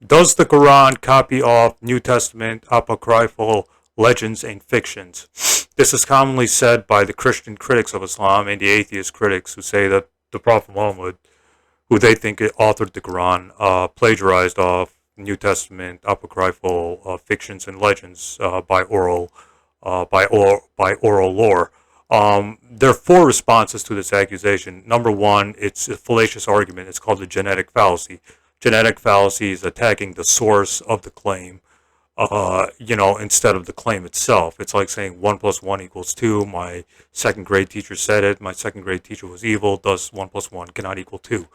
Does the Quran copy off New Testament apocryphal legends and fictions? This is commonly said by the Christian critics of Islam and the atheist critics who say that the Prophet Muhammad, who they think authored the Quran, plagiarized off New Testament apocryphal fictions and legends by oral lore. There are four responses to this accusation. Number one, it's a fallacious argument. It's called the genetic fallacy. Genetic fallacy is attacking the source of the claim, instead of the claim itself. It's like saying 1 plus 1 equals 2. My second grade teacher said it. My second grade teacher was evil. Thus, 1 plus 1 cannot equal 2.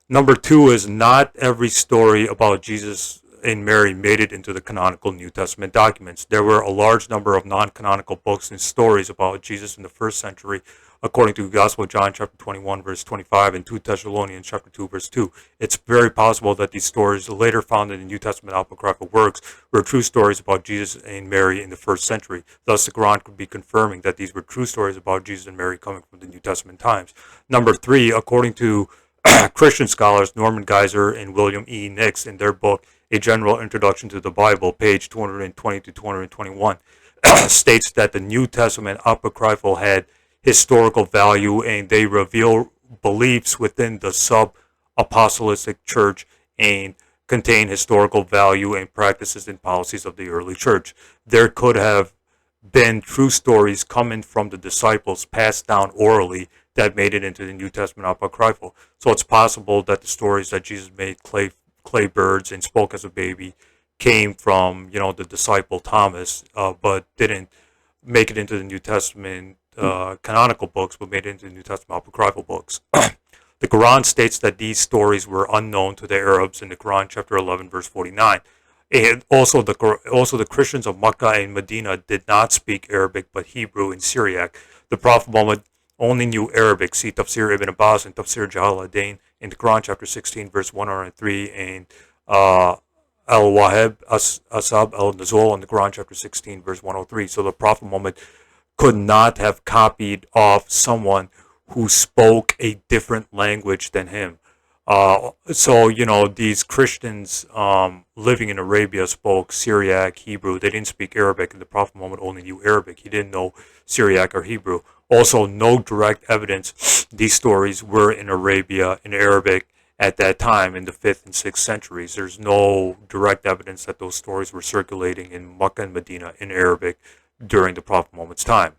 Number two is not every story about Jesus and Mary made it into the canonical New Testament documents. There were a large number of non-canonical books and stories about Jesus in the first century, according to the Gospel of John chapter 21 verse 25 and 2 Thessalonians chapter 2 verse 2. It's very possible that these stories later found in the New Testament apocryphal works were true stories about Jesus and Mary in the first century. Thus, the Quran could be confirming that these were true stories about Jesus and Mary coming from the New Testament times. Number three, according to Christian scholars Norman Giesler and William E. Nix in their book A General Introduction to the Bible, page 220 to 221, states that the New Testament apocryphal had historical value and they reveal beliefs within the sub-apostolic church and contain historical value and practices and policies of the early church. There could have been true stories coming from the disciples passed down orally that made it into the New Testament apocryphal. So it's possible that the stories that Jesus made clay birds and spoke as a baby came from, the disciple Thomas, but didn't make it into the New Testament canonical books, but made it into the New Testament apocryphal books. The Quran states that these stories were unknown to the Arabs in the Quran chapter 11 verse 49. And also the Christians of Mecca and Medina did not speak Arabic but Hebrew and Syriac. The Prophet Muhammad only knew Arabic. See Tafsir Ibn Abbas and Tafsir Jalalain in the Quran chapter 16 verse 103 and Al-Wahib Asab al-Nuzul in the Quran chapter 16 verse 103. So the Prophet Muhammad could not have copied off someone who spoke a different language than him. These Christians living in Arabia spoke Syriac, Hebrew. They didn't speak Arabic, and the Prophet Muhammad only knew Arabic. He didn't know Syriac or Hebrew. Also, no direct evidence these stories were in Arabia in Arabic at that time in the 5th and 6th centuries. There's no direct evidence that those stories were circulating in Mecca and Medina in Arabic during the Prophet Muhammad's time.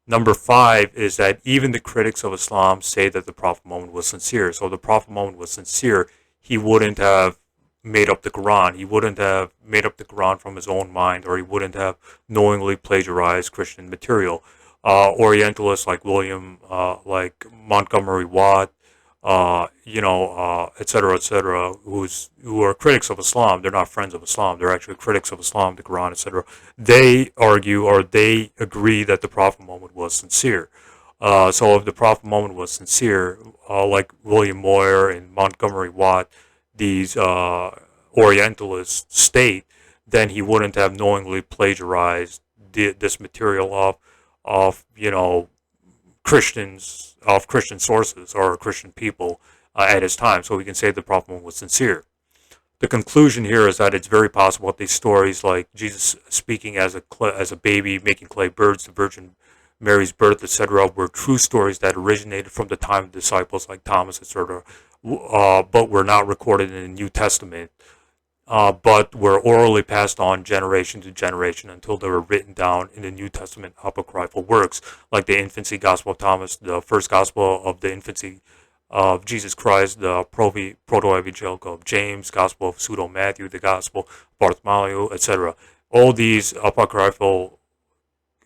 Number five is that even the critics of Islam say that the Prophet Muhammad was sincere. So if the Prophet Muhammad was sincere, he wouldn't have made up the Quran. He wouldn't have made up the Quran from his own mind, or he wouldn't have knowingly plagiarized Christian material. Orientalists like like Montgomery Watt, et cetera, who are critics of Islam. They're not friends of Islam. They're actually critics of Islam, the Quran, etc. They argue or they agree that the Prophet Muhammad was sincere. So if the Prophet Muhammad was sincere, like William Moyer and Montgomery Watt, these Orientalists state, then he wouldn't have knowingly plagiarized this material of Christian sources or Christian people at his time. So we can say the Prophet Muhammad was sincere. The conclusion here is that it's very possible that these stories, like Jesus speaking as a baby, making clay birds, the Virgin Mary's birth, etc., were true stories that originated from the time of the disciples like Thomas, etc., but were not recorded in the New Testament, but were orally passed on generation to generation until they were written down in the New Testament apocryphal works, like the infancy Gospel of Thomas, the first Gospel of the infancy of Jesus Christ, the Proto-Evangelical of James, Gospel of Pseudo-Matthew, the Gospel of Bartholomew, etc. All these apocryphal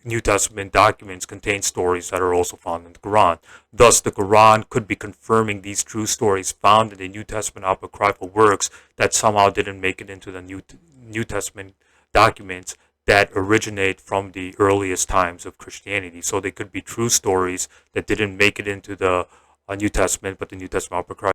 New Testament documents contain stories that are also found in the Quran. Thus, the Quran could be confirming these true stories found in the New Testament apocryphal works that somehow didn't make it into the New Testament documents that originate from the earliest times of Christianity. So they could be true stories that didn't make it into the New Testament, but the New Testament apocryphal